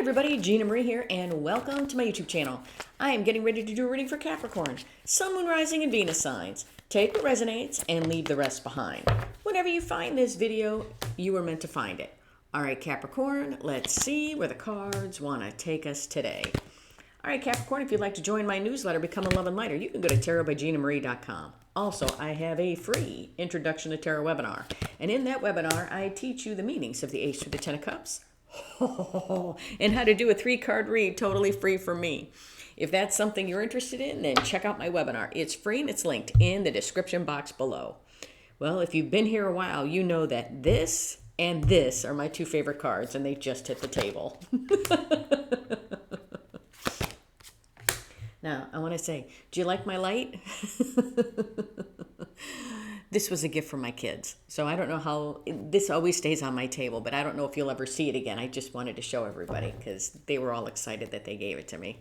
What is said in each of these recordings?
everybody, Gina Marie here, and welcome to my YouTube channel. I am getting ready to do a reading for Capricorn, Sun, Moon, Rising, and Venus signs. Take what resonates and leave the rest behind. Whenever you find this video, you were meant to find it. All right, Capricorn, let's see where the cards want to take us today. All right, Capricorn, if you'd like to join my newsletter, Become a Love and Lighter, you can go to tarotbyginamarie.com. Also, I have a free Introduction to Tarot webinar. And in that webinar, I teach you the meanings of the Ace through the Ten of Cups. And how to do a 3-card read totally free from me. If that's something you're interested in, then check out my webinar. It's free and it's linked in the description box below. Well, if you've been here a while, you know that this and this are my 2 favorite cards, and they just hit the table. Now, I want to say, do you like my light? This was a gift from my kids. So I don't know how, this always stays on my table, but I don't know if you'll ever see it again. I just wanted to show everybody because they were all excited that they gave it to me.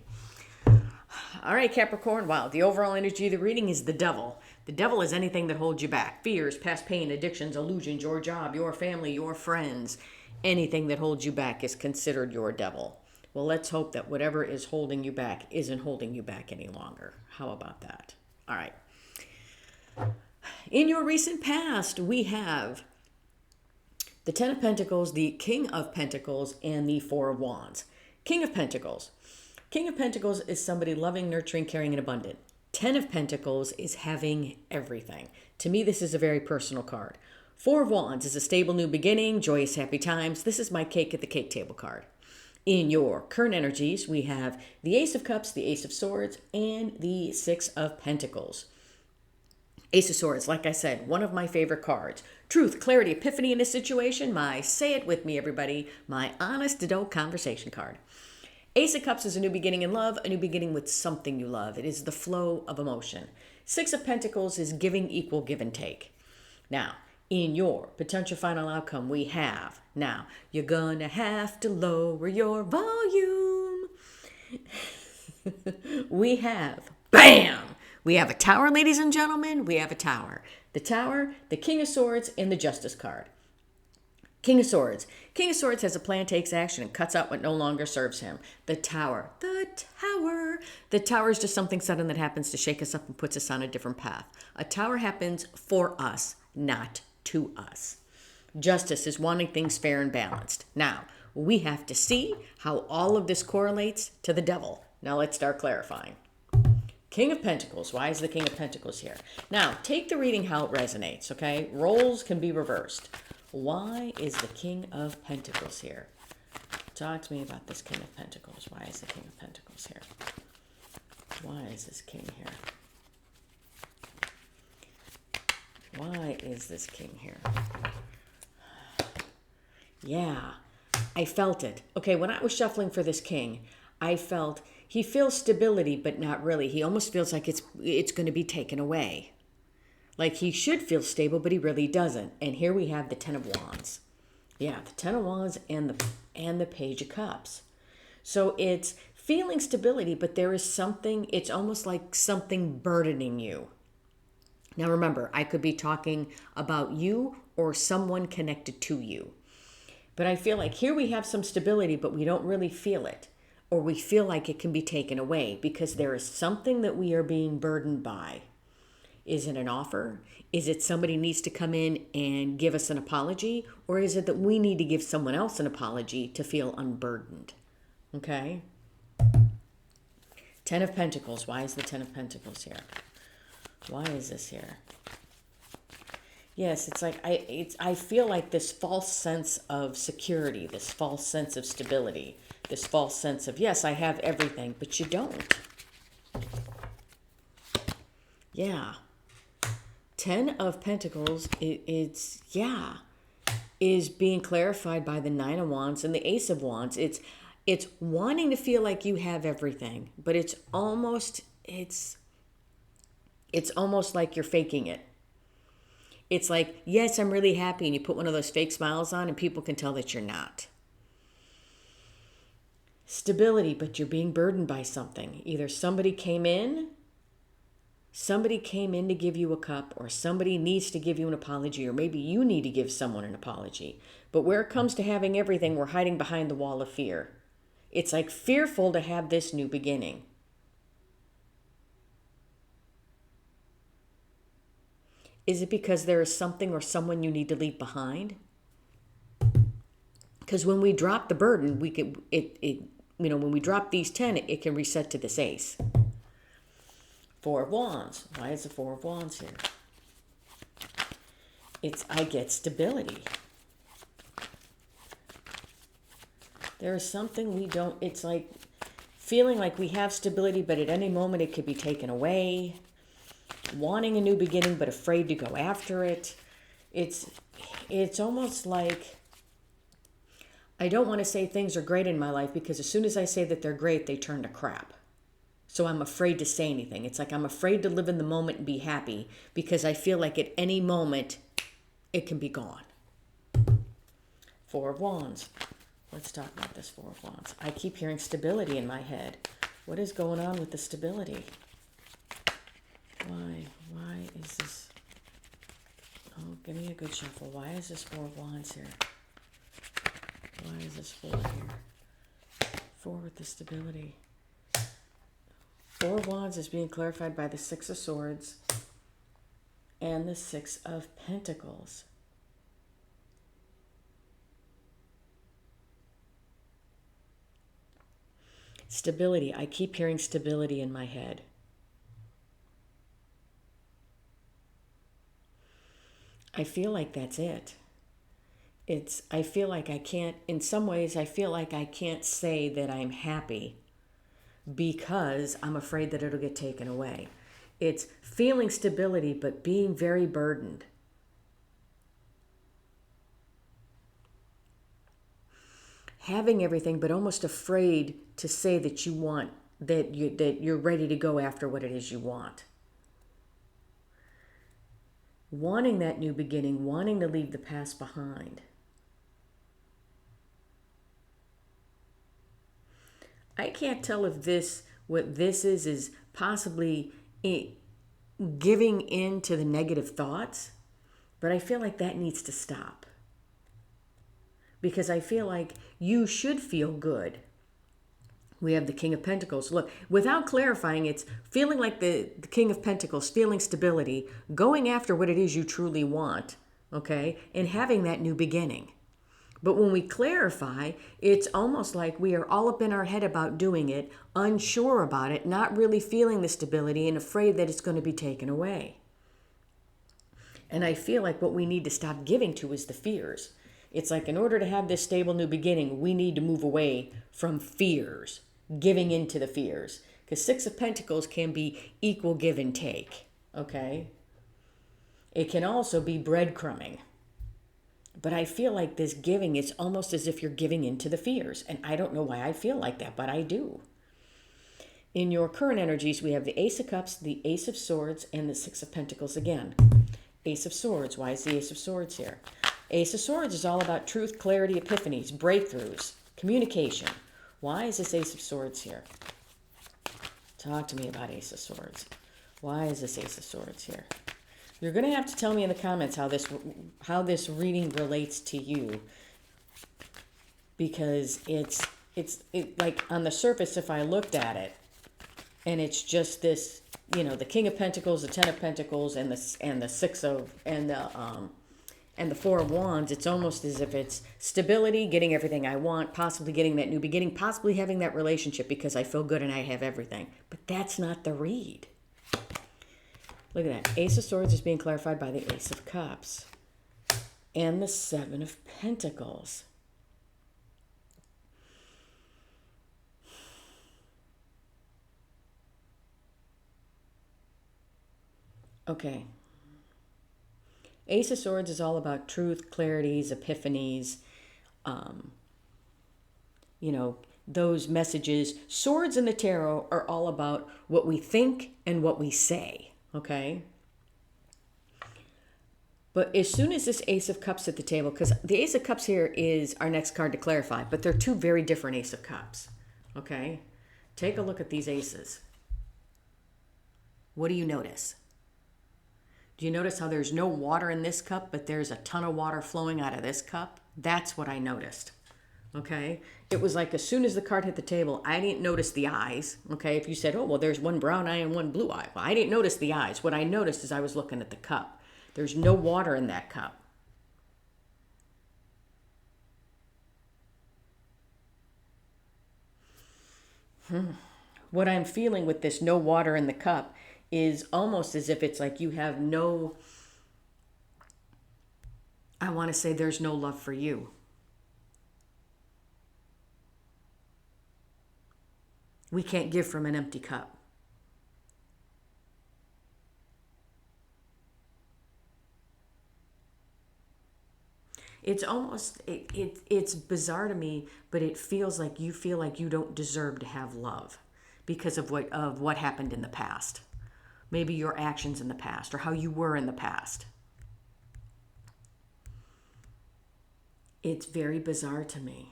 All right, Capricorn, wow, the overall energy of the reading is the devil. The devil is anything that holds you back. Fears, past pain, addictions, illusions, your job, your family, your friends. Anything that holds you back is considered your devil. Well, let's hope that whatever is holding you back isn't holding you back any longer. How about that? All right. In your recent past, we have the Ten of Pentacles, the King of Pentacles, and the Four of Wands. King of Pentacles. King of Pentacles is somebody loving, nurturing, caring, and abundant. Ten of Pentacles is having everything. To me, this is a very personal card. Four of Wands is a stable new beginning, joyous, happy times. This is my cake at the cake table card. In your current energies, we have the Ace of Cups, the Ace of Swords, and the Six of Pentacles. Ace of Swords, like I said, one of my favorite cards. Truth, clarity, epiphany in a situation. My, say it with me, everybody, my honest-to-dope conversation card. Ace of Cups is a new beginning in love, a new beginning with something you love. It is the flow of emotion. Six of Pentacles is giving equal give and take. Now, in your potential final outcome, we have, now, you're gonna have to lower your volume. We have, bam! We have a Tower, ladies and gentlemen. We have a Tower. The Tower, the King of Swords, and the Justice card. King of Swords. King of Swords has a plan, takes action, and cuts out what no longer serves him. The Tower. The Tower. The Tower is just something sudden that happens to shake us up and puts us on a different path. A Tower happens for us, not to us. Justice is wanting things fair and balanced. Now, we have to see how all of this correlates to the devil. Now let's start clarifying. King of Pentacles. Why is the King of Pentacles here? Now, take the reading how it resonates, okay? Roles can be reversed. Why is the King of Pentacles here? Talk to me about this King of Pentacles. Why is the King of Pentacles here? Why is this King here? Why is this King here? Yeah, I felt it. Okay, when I was shuffling for this King, I felt he feels stability, but not really. He almost feels like it's going to be taken away. Like he should feel stable, but he really doesn't. And here we have the Ten of Wands. Yeah, the Ten of Wands and the Page of Cups. So it's feeling stability, but there is something, it's almost like something burdening you. Now remember, I could be talking about you or someone connected to you. But I feel like here we have some stability, but we don't really feel it. Or we feel like it can be taken away because there is something that we are being burdened by. Is it an offer? Is it somebody needs to come in and give us an apology? Or is it that we need to give someone else an apology to feel unburdened? Okay? Ten of Pentacles. Why is the Ten of Pentacles here? Why is this here? Yes, it's like I feel like this false sense of security, this false sense of stability, this false sense of, yes, I have everything, but you don't. Yeah. Ten of Pentacles, is being clarified by the Nine of Wands and the Ace of Wands. It's wanting to feel like you have everything, but it's almost like you're faking it. It's like, yes, I'm really happy, and you put one of those fake smiles on and people can tell that you're not. Stability, but you're being burdened by something. Either somebody came in to give you a cup, or somebody needs to give you an apology, or maybe you need to give someone an apology. But where it comes to having everything, we're hiding behind the wall of fear. It's like fearful to have this new beginning. Is it because there is something or someone you need to leave behind? Because when we drop the burden, we can when we drop these 10, it can reset to this ace. Four of Wands. Why is the Four of Wands here? I get stability. There is something we don't, it's like feeling like we have stability, but at any moment it could be taken away. Wanting a new beginning, but afraid to go after it. It's almost like, I don't want to say things are great in my life, because as soon as I say that they're great, they turn to crap. So I'm afraid to say anything. It's like I'm afraid to live in the moment and be happy, because I feel like at any moment it can be gone. Four of Wands. Let's talk about this Four of Wands. I keep hearing stability in my head. What is going on with the stability? Why is this? Oh, give me a good shuffle. Why is this Four of Wands here? Why is this Four here? Four with the stability. Four of Wands is being clarified by the Six of Swords and the Six of Pentacles. Stability. I keep hearing stability in my head. I feel like that's it. I feel like I can't, in some ways, I feel like I can't say that I'm happy because I'm afraid that it'll get taken away. It's feeling stability, but being very burdened. Having everything, but almost afraid to say that you want, that you're ready to go after what it is you want. Wanting that new beginning, wanting to leave the past behind. I can't tell if what this is possibly giving in to the negative thoughts, but I feel like that needs to stop. Because I feel like you should feel good. We have the King of Pentacles. Look, without clarifying, it's feeling like the King of Pentacles, feeling stability, going after what it is you truly want, okay, and having that new beginning. But when we clarify, it's almost like we are all up in our head about doing it, unsure about it, not really feeling the stability and afraid that it's going to be taken away. And I feel like what we need to stop giving to is the fears. It's like in order to have this stable new beginning, we need to move away from fears, giving into the fears. Because Six of Pentacles can be equal give and take, okay? It can also be breadcrumbing. But I feel like this giving, it's almost as if you're giving into the fears. And I don't know why I feel like that, but I do. In your current energies, we have the Ace of Cups, the Ace of Swords, and the Six of Pentacles again. Ace of Swords. Why is the Ace of Swords here? Ace of Swords is all about truth, clarity, epiphanies, breakthroughs, communication. Why is this Ace of Swords here? Talk to me about Ace of Swords. Why is this Ace of Swords here? You're going to have to tell me in the comments how this reading relates to you. Because it's like on the surface, if I looked at it, and it's just this, the King of Pentacles, the Ten of Pentacles, and the Six of, and the Four of Wands, it's almost as if it's stability, getting everything I want, possibly getting that new beginning, possibly having that relationship because I feel good and I have everything. But that's not the read. Look at that. Ace of Swords is being clarified by the Ace of Cups and the Seven of Pentacles. Okay. Ace of Swords is all about truth, clarities, epiphanies, those messages. Swords in the tarot are all about what we think and what we say, okay? But as soon as this Ace of Cups at the table, because the Ace of Cups here is our next card to clarify, but they're two very different Ace of Cups, okay? Take a look at these aces. What do you notice? Do you notice how there's no water in this cup, but there's a ton of water flowing out of this cup? That's what I noticed. Okay. It was like as soon as the card hit the table, I didn't notice the eyes. Okay. If you said, oh, well, there's one brown eye and one blue eye. Well, I didn't notice the eyes. What I noticed is I was looking at the cup. There's no water in that cup. What I'm feeling with this no water in the cup is almost as if it's like you have no, I want to say there's no love for you. We can't give from an empty cup. It's almost it's bizarre to me, but it feels like you feel like you don't deserve to have love because of what happened in the past. Maybe your actions in the past or how you were in the past. It's very bizarre to me.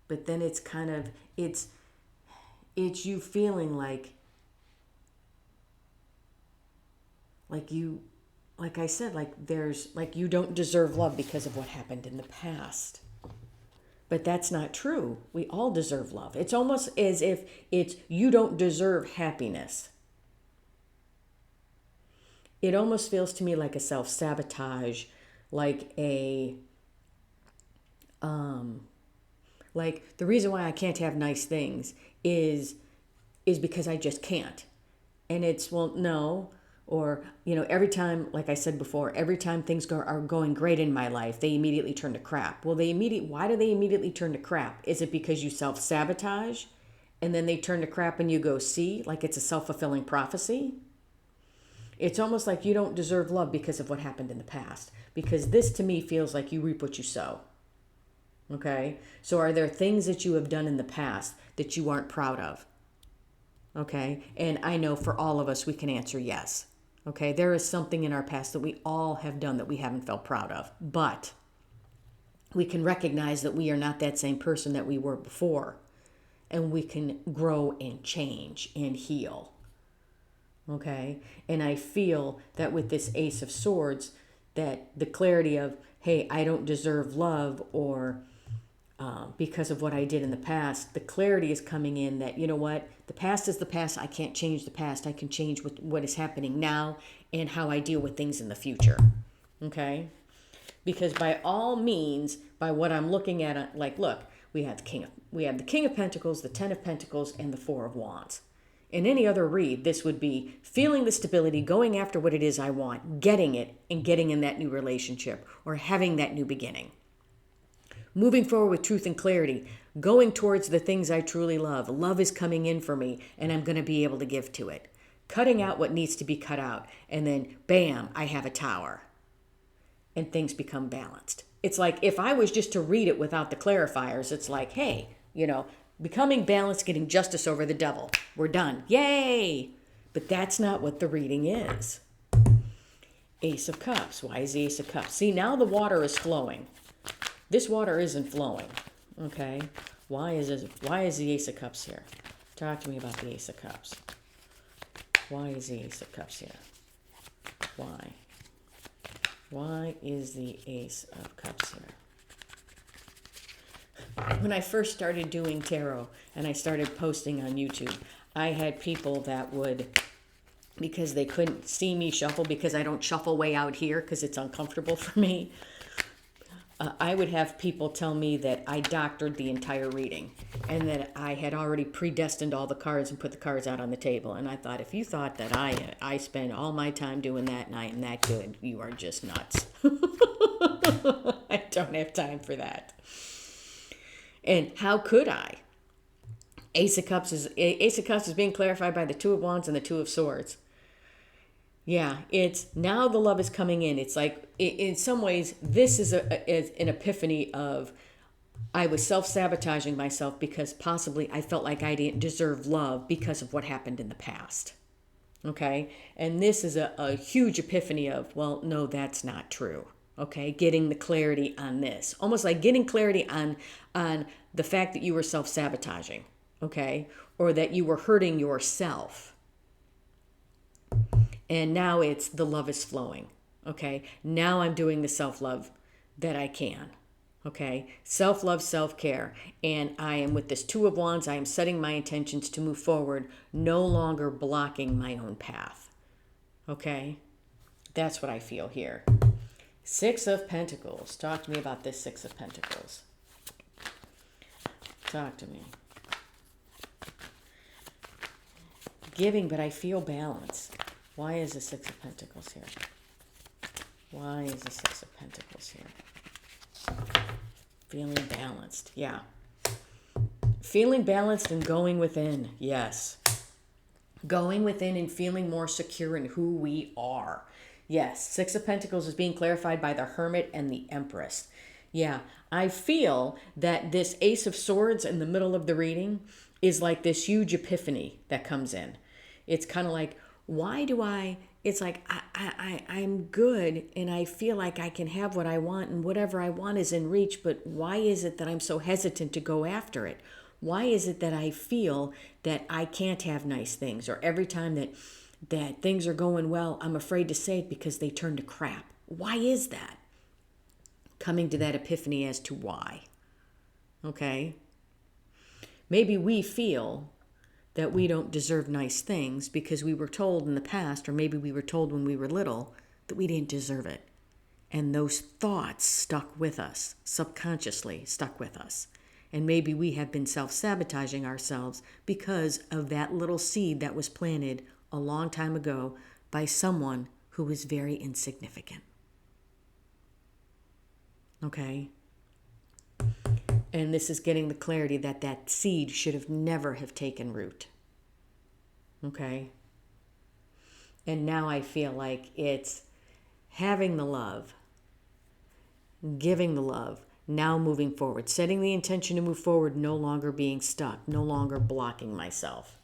But then it's kind of it's you feeling like you, like I said, like there's like you don't deserve love because of what happened in the past. But that's not true. We all deserve love. It's almost as if it's you don't deserve happiness. It almost feels to me like a self-sabotage, like a like the reason why I can't have nice things is because I just can't. And it's, well, no. Or, every time, like I said before, every time things are going great in my life, they immediately turn to crap. Well, why do they immediately turn to crap? Is it because you self-sabotage and then they turn to crap and you go, see, like it's a self-fulfilling prophecy? It's almost like you don't deserve love because of what happened in the past. Because this to me feels like you reap what you sow. Okay? So are there things that you have done in the past that you aren't proud of? Okay? And I know for all of us, we can answer yes. Okay? There is something in our past that we all have done that we haven't felt proud of. But we can recognize that we are not that same person that we were before. And we can grow and change and heal. Okay? And I feel that with this Ace of Swords, that the clarity of, hey, I don't deserve love, or because of what I did in the past, the clarity is coming in that, you know what, the past is the past. I can't change the past. I can change what is happening now and how I deal with things in the future. Okay? Because by all means, by what I'm looking at, like, look, we have the King of Pentacles, the Ten of Pentacles, and the Four of Wands. In any other read, this would be feeling the stability, going after what it is I want, getting it, and getting in that new relationship or having that new beginning. Moving forward with truth and clarity, going towards the things I truly love. Love is coming in for me, and I'm going to be able to give to it. Cutting out what needs to be cut out, and then, bam, I have a tower. And things become balanced. It's like if I was just to read it without the clarifiers, it's like, hey, becoming balanced, getting justice over the devil. We're done. Yay! But that's not what the reading is. Ace of Cups. Why is the Ace of Cups? See, now the water is flowing. This water isn't flowing. Okay? Why is the Ace of Cups here? Talk to me about the Ace of Cups. Why is the Ace of Cups here? Why? Why is the Ace of Cups here? When I first started doing tarot and I started posting on YouTube, I had people that would, because they couldn't see me shuffle, because I don't shuffle way out here because it's uncomfortable for me, I would have people tell me that I doctored the entire reading and that I had already predestined all the cards and put the cards out on the table. And I thought, if you thought that I spend all my time doing that and I am that good, you are just nuts. I don't have time for that. And how could I? Ace of Cups is being clarified by the Two of Wands and the Two of Swords. Yeah, it's now the love is coming in. It's like, in some ways, this is an epiphany of I was self-sabotaging myself because possibly I felt like I didn't deserve love because of what happened in the past. Okay? And this is a huge epiphany of, well, no, that's not true. Okay? Getting the clarity on this. Almost like getting clarity on the fact that you were self-sabotaging. Okay? Or that you were hurting yourself. And now it's the love is flowing. Okay? Now I'm doing the self-love that I can. Okay, self-love, self-care. And I am with this Two of Wands, I am setting my intentions to move forward, no longer blocking my own path. Okay, that's what I feel here. Six of Pentacles. Talk to me about this Six of Pentacles. Talk to me. Giving, but I feel balance. Why is the Six of Pentacles here? Why is the Six of Pentacles here? Feeling balanced. Yeah. Feeling balanced and going within. Yes. Going within and feeling more secure in who we are. Yes. Six of Pentacles is being clarified by the Hermit and the Empress. Yeah. I feel that this Ace of Swords in the middle of the reading is like this huge epiphany that comes in. It's kind of like, why do it's like, I'm good and I feel like I can have what I want and whatever I want is in reach, but why is it that I'm so hesitant to go after it? Why is it that I feel that I can't have nice things? Or every time that things are going well, I'm afraid to say it because they turn to crap. Why is that? Coming to that epiphany as to why. Okay? Maybe we feel that we don't deserve nice things because we were told in the past, or maybe we were told when we were little, that we didn't deserve it. And those thoughts stuck with us, subconsciously stuck with us. And maybe we have been self-sabotaging ourselves because of that little seed that was planted a long time ago by someone who was very insignificant. Okay? And this is getting the clarity that that seed should have never have taken root. Okay? And now I feel like it's having the love, giving the love, now moving forward, setting the intention to move forward, no longer being stuck, no longer blocking myself.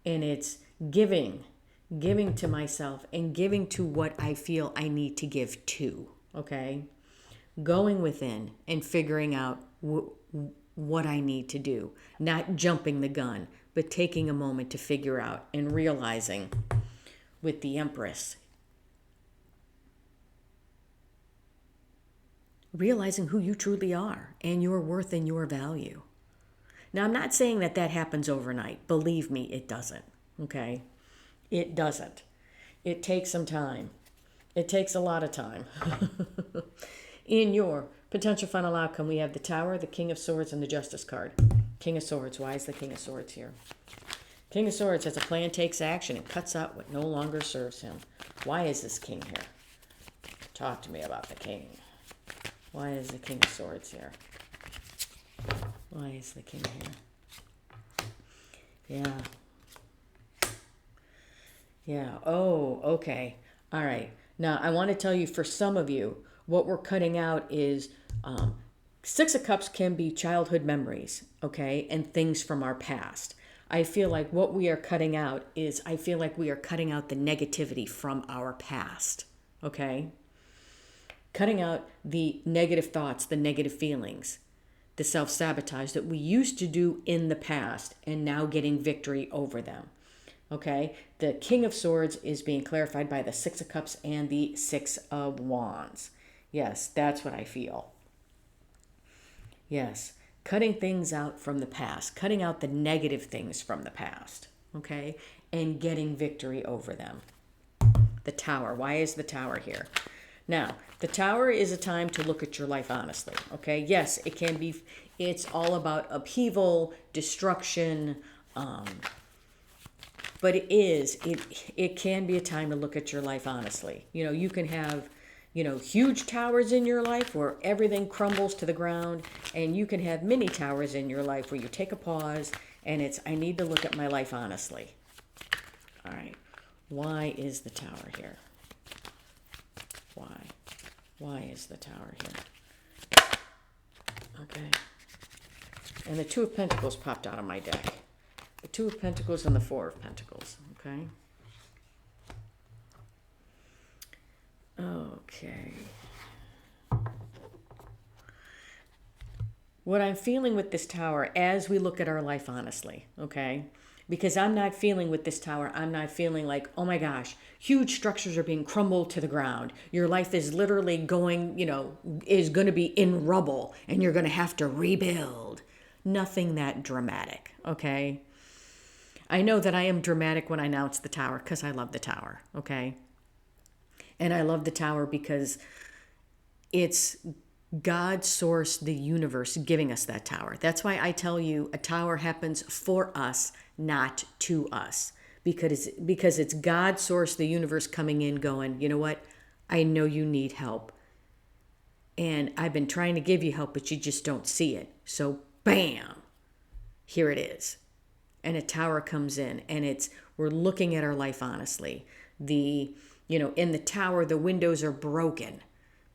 And it's giving to myself and giving to what I feel I need to give to. Okay? Going within and figuring out what I need to do. Not jumping the gun, but taking a moment to figure out and realizing with the Empress, realizing who you truly are and your worth and your value. Now, I'm not saying that that happens overnight. Believe me, it doesn't. Okay? It doesn't. It takes some time. It takes a lot of time. In your potential final outcome, we have the Tower, the King of Swords, and the Justice card. King of Swords. Why is the King of Swords here? King of Swords has a plan, takes action, and cuts out what no longer serves him. Why is this King here? Talk to me about the King. Why is the King of Swords here? Why is the King here? Yeah. Yeah. Oh, okay. All right. Now, I want to tell you, for some of you, what we're cutting out is Six of Cups can be childhood memories, okay, and things from our past. I feel like what we are cutting out is, I feel like we are cutting out the negativity from our past, okay? Cutting out the negative thoughts, the negative feelings, the self-sabotage that we used to do in the past and now getting victory over them. Okay, the King of Swords is being clarified by the Six of Cups and the Six of Wands. Yes, that's what I feel. Yes, cutting things out from the past, cutting out the negative things from the past, okay, and getting victory over them. The Tower. Why is the Tower here? Now, the Tower is a time to look at your life honestly, okay? Yes, it can be, it's all about upheaval, destruction, but it can be a time to look at your life honestly. You know, you can have, huge towers in your life where everything crumbles to the ground, and you can have mini towers in your life where you take a pause and it's, I need to look at my life honestly. All right. Why is the Tower here? Why? Why is the Tower here? Okay. And the Two of Pentacles popped out of my deck. The Two of Pentacles and the Four of Pentacles, okay? Okay. What I'm feeling with this Tower, as we look at our life honestly, okay? Because I'm not feeling with this tower, I'm not feeling like, oh my gosh, huge structures are being crumbled to the ground. Your life is literally going, is going to be in rubble and you're going to have to rebuild. Nothing that dramatic, okay? I know that I am dramatic when I announce the tower because I love the tower, okay? And I love the tower because it's God, source, the universe giving us that tower. That's why I tell you a tower happens for us, not to us. Because it's God, source, the universe coming in going, you know what? I know you need help. And I've been trying to give you help, but you just don't see it. So bam, here it is. And a tower comes in and we're looking at our life honestly. In the tower, the windows are broken.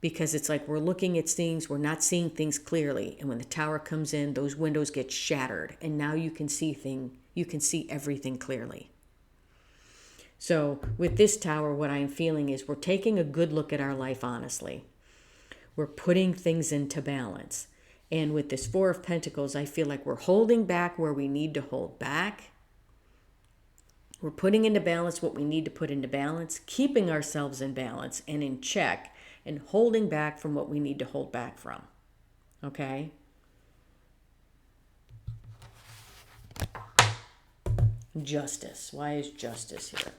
Because it's like we're looking at things, we're not seeing things clearly. And when the tower comes in, those windows get shattered. And now you can see everything clearly. So with this tower, what I'm feeling is we're taking a good look at our life honestly. We're putting things into balance. And with this Four of Pentacles, I feel like we're holding back where we need to hold back. We're putting into balance what we need to put into balance, keeping ourselves in balance and in check, and holding back from what we need to hold back from. Okay? Justice. Why is justice here?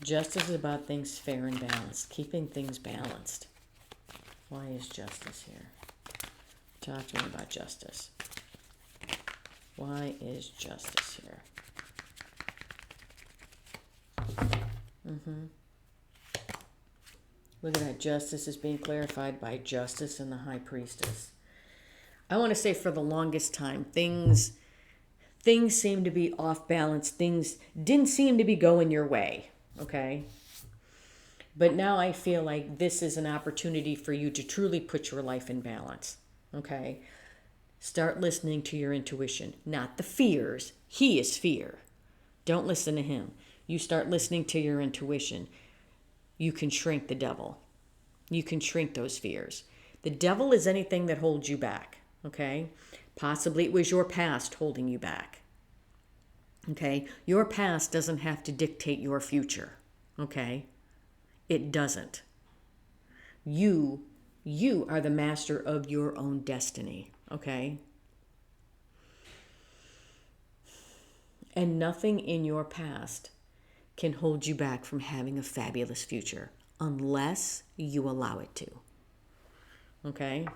Justice is about things fair and balanced, keeping things balanced. Why is justice here? Talk to me about justice. Why is justice here? Look at that. Justice is being clarified by Justice and the High Priestess. I want to say for the longest time, things seem to be off balance. Things didn't seem to be going your way, okay? But now I feel like this is an opportunity for you to truly put your life in balance, okay? Start listening to your intuition, not the fears. He is fear. Don't listen to him. You start listening to your intuition. You can shrink the devil. You can shrink those fears. The devil is anything that holds you back, okay? Possibly it was your past holding you back, okay? Your past doesn't have to dictate your future, okay? It doesn't. You are the master of your own destiny, okay? And nothing in your past can hold you back from having a fabulous future unless you allow it to. Okay?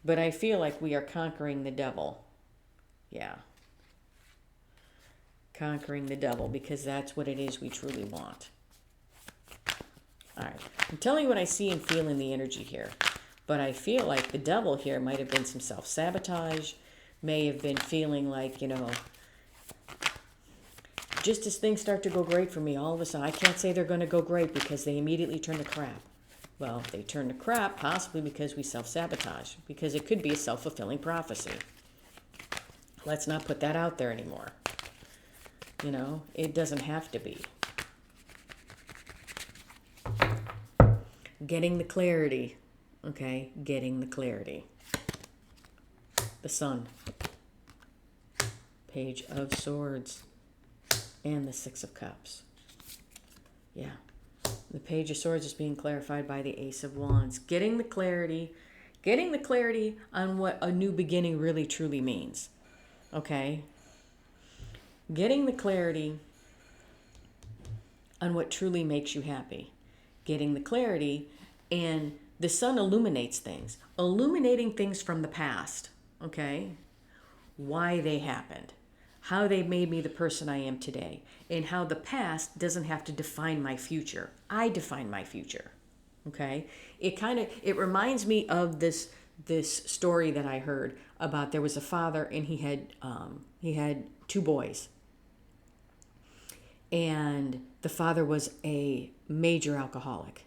But I feel like we are conquering the devil. Yeah. Conquering the devil because that's what it is we truly want. All right. I'm telling you what I see and feel in the energy here. But I feel like the devil here might have been some self-sabotage, may have been feeling like, just as things start to go great for me, all of a sudden, I can't say they're going to go great because they immediately turn to crap. Well, they turn to crap possibly because we self-sabotage, because it could be a self-fulfilling prophecy. Let's not put that out there anymore. It doesn't have to be. Getting the clarity, okay? Getting the clarity. The Sun. Page of Swords. And the Six of Cups. Yeah. The Page of Swords is being clarified by the Ace of Wands. Getting the clarity on what a new beginning really truly means. Okay? Getting the clarity on what truly makes you happy. Getting the clarity, and the Sun illuminates things. Illuminating things from the past. Okay? Why they happened. How they made me the person I am today, and how the past doesn't have to define my future. I define my future. Okay? It reminds me of this story that I heard about. There was a father and he had two boys. And the father was a major alcoholic.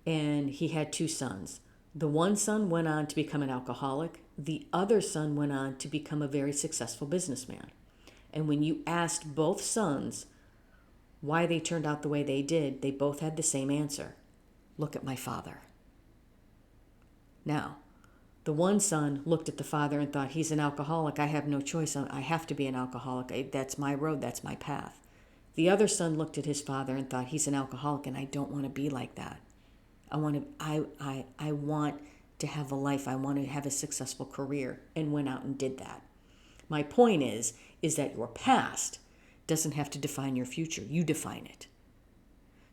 And he had two sons. The one son went on to become an alcoholic. The other son went on to become a very successful businessman. And when you asked both sons why they turned out the way they did, they both had the same answer. Look at my father. Now, The one son looked at the father and thought, he's an alcoholic. I have no choice. I have to be an alcoholic. That's my road. That's my path. The other son looked at his father and thought, he's an alcoholic, and I don't want to be like that. I want to have a life. I want to have a successful career, and went out and did that. My point is that your past doesn't have to define your future. You define it.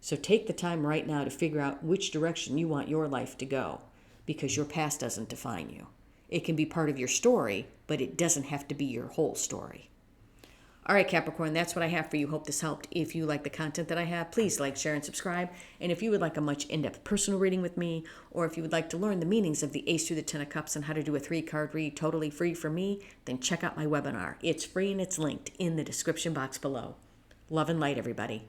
So take the time right now to figure out which direction you want your life to go, because your past doesn't define you. It can be part of your story, but it doesn't have to be your whole story. All right, Capricorn, that's what I have for you. Hope this helped. If you like the content that I have, please like, share, and subscribe. And if you would like a much in-depth personal reading with me, or if you would like to learn the meanings of the Ace through the Ten of Cups and how to do a 3-card read totally free for me, then check out my webinar. It's free and it's linked in the description box below. Love and light, everybody.